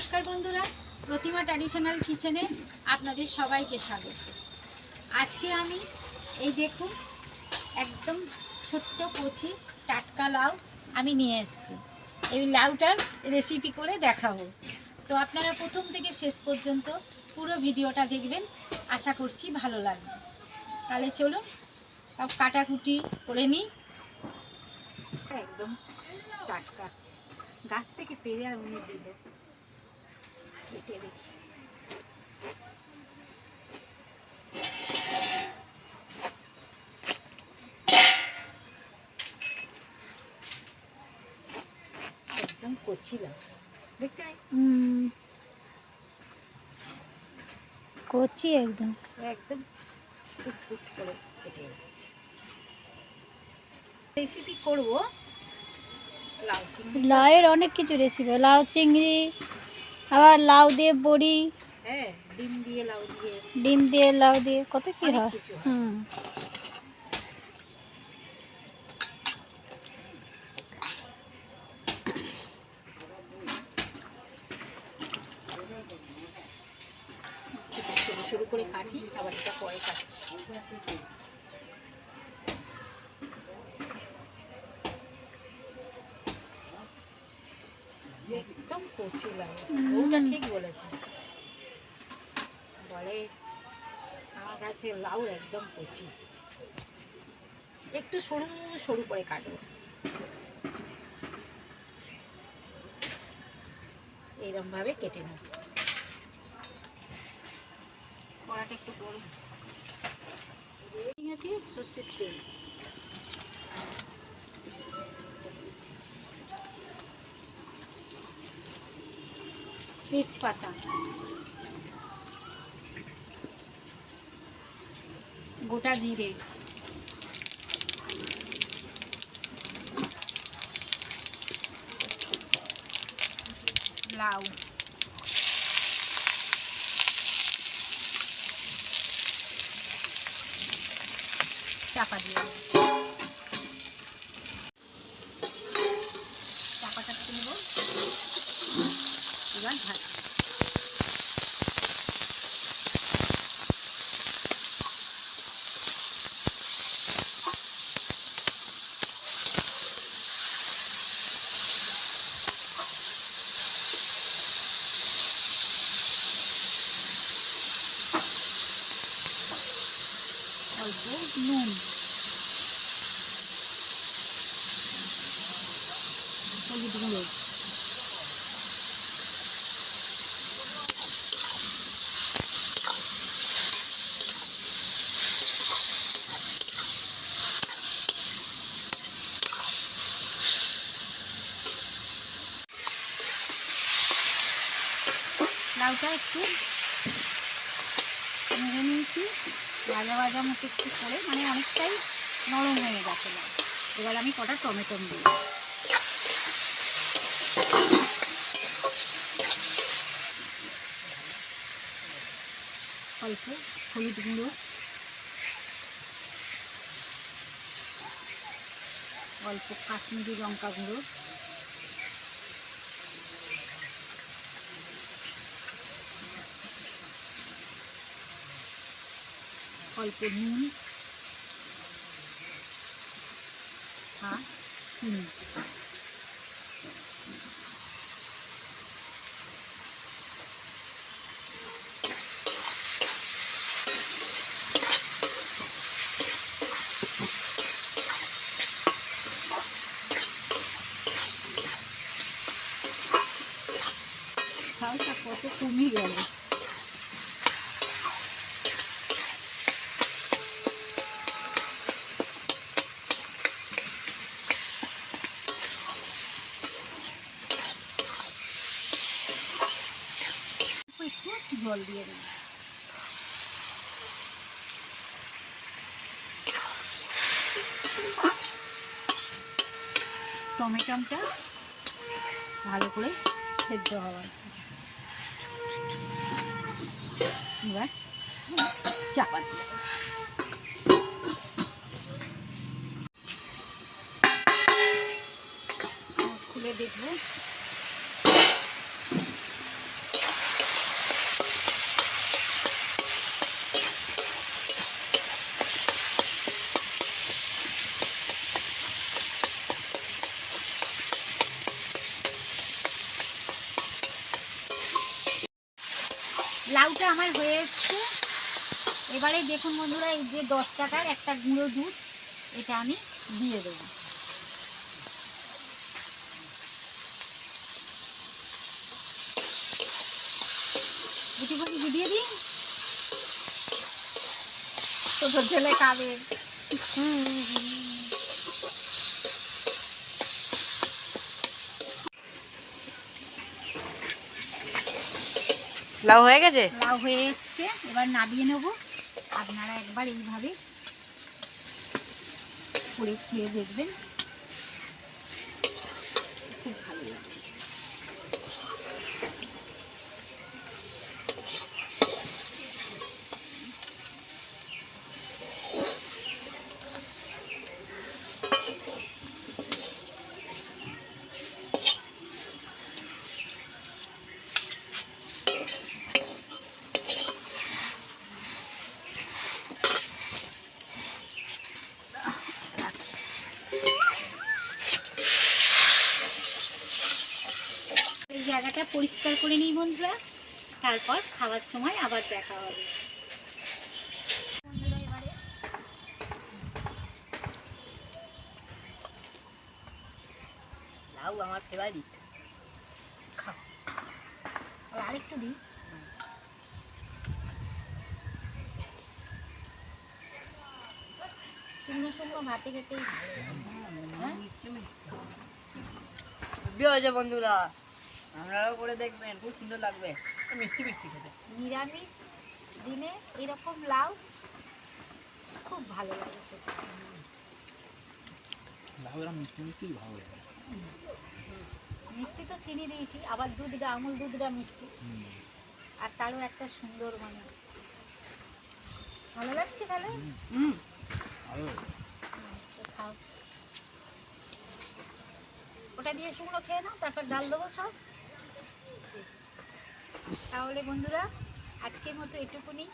নমস্কার বন্ধুরা, প্রতিমা ট্র্যাডিশনাল কিচেনে আপনাদের সবাইকে স্বাগত। আজকে আমি এই দেখুন একদম ছোট্ট কচি টাটকা লাউ আমি নিয়ে এসেছি। এই লাউটার রেসিপি করে দেখাবো। তো আপনারা প্রথম থেকে শেষ পর্যন্ত পুরো ভিডিওটা দেখবেন, আশা করছি ভালো লাগবে। তাহলে চলুন সব কাটাকুটি করে নিই। একদম টাটকা, গাছ থেকে পেরে আর উনি দিল, কেটে দেখি। একদম কচি লাউ, দেখতে কচি একদম একদম ফুট ফুট করে কেটে যাচ্ছে। রেসিপি করব লাউ চিংড়ি। লাউয়ের অনেক কিছু রেসিপি, লাউ চিংড়ি, আবার লাউ দিয়ে বড়ি, হ্যাঁ, ডিম দিয়ে লাউ দিয়ে, ডিম দিয়ে লাউ দিয়ে কত কি অনেক হয়। কিছু হয়। সরু সরু করে কাটি, আবার এটা পরে কাটছি। একদম কচি লাউ, ওটা ঠিক বলেছে, বলে আমার কাছে লাউ একদম কচি। একটু সরু সরু করে কাটবো, এইরকম ভাবে কেটে নেব। কড়াটা একটু গরম, ঠিক আছে। সর্ষের তেল, তেজপাতা, গোটা জিরে, লাউ, চাপা দিয়ে চাপাটা তুলব, এবার ভাজা। অল্প নুন, হলুদ গুঁড়ো, লাউটা একটু নেড়ে নিয়েছি, ভাজা ভাজা মতো একটু করে, মানে অনেকটাই নরম হয়ে গেছে লাউ। এবার আমি কটা টমেটো দিই, অল্প হলুদ গুঁড়ো, অল্প কাশ্মীরি লঙ্কা গুঁড়ো, অল্প নুন আর চিনি। ঝালটা কত কমে গেল। একটু জল দিয়ে দেব, টমেটোটা ভালো করে সেদ্ধ হওয়ার জন্য। এবার চাপা দিয়ে খুলে দেখবো। লাউটা আমার হয়ে এসছে। এবারে দেখুন বন্ধুরা, এই যে 10 টাকার একটা গুঁড়ো দুধ, এটা আমি দিয়ে দেবো। গুটি গুটি দিয়ে দিই, ছোট ছেলে খাবে। লাউ হয়ে গেছে? লাউ হয়ে এসছে, এবার নামিয়ে নেব। আপনারা একবার এইভাবে করে খেয়ে দেখবেন, খুব ভালো লাগবে। এই জায়গাটা পরিষ্কার করে নিই বন্ধুরা, তারপর খাওয়ার সময় আবার দেখা হবে। বন্ধুরা এবারে লাউ আমার ফেভারিট। খাও, আর আরেকটু দিই। শুকনো শুকনো ভাতে খেতেই ভালো লাগে। হ্যাঁ? হয়েছে বন্ধুরা, আপনারাও করে দেখবেন, খুব সুন্দর লাগবে, মিষ্টি মিষ্টি খেতে। নিরামিষ দিনে এরকম লাউ খুব ভালো লাগে খেতে। মিষ্টি তো চিনি দিয়েছি, আবার দুধটা আমুল দুধটা মিষ্টি, আর তারও একটা সুন্দর মানে ভালো লাগছে। তাহলে আচ্ছা, খাও। ওটা দিয়ে শুকনো খেয়ে নাও, তারপর ডাল দেবো সব। তাহলে বন্ধুরা আজকের মতো এটুকুনি।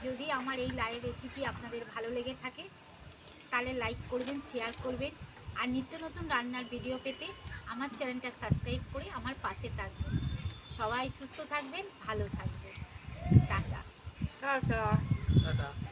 যদি আমার এই লাইভ রেসিপি আপনাদের ভালো লেগে থাকে তাহলে লাইক করবেন, শেয়ার করবেন, আর নিত্য নতুন রান্নার ভিডিও পেতে আমার চ্যানেলটা সাবস্ক্রাইব করে আমার পাশে থাকবেন। সবাই সুস্থ থাকবেন, ভালো থাকবেন। টাটা। Tata tata.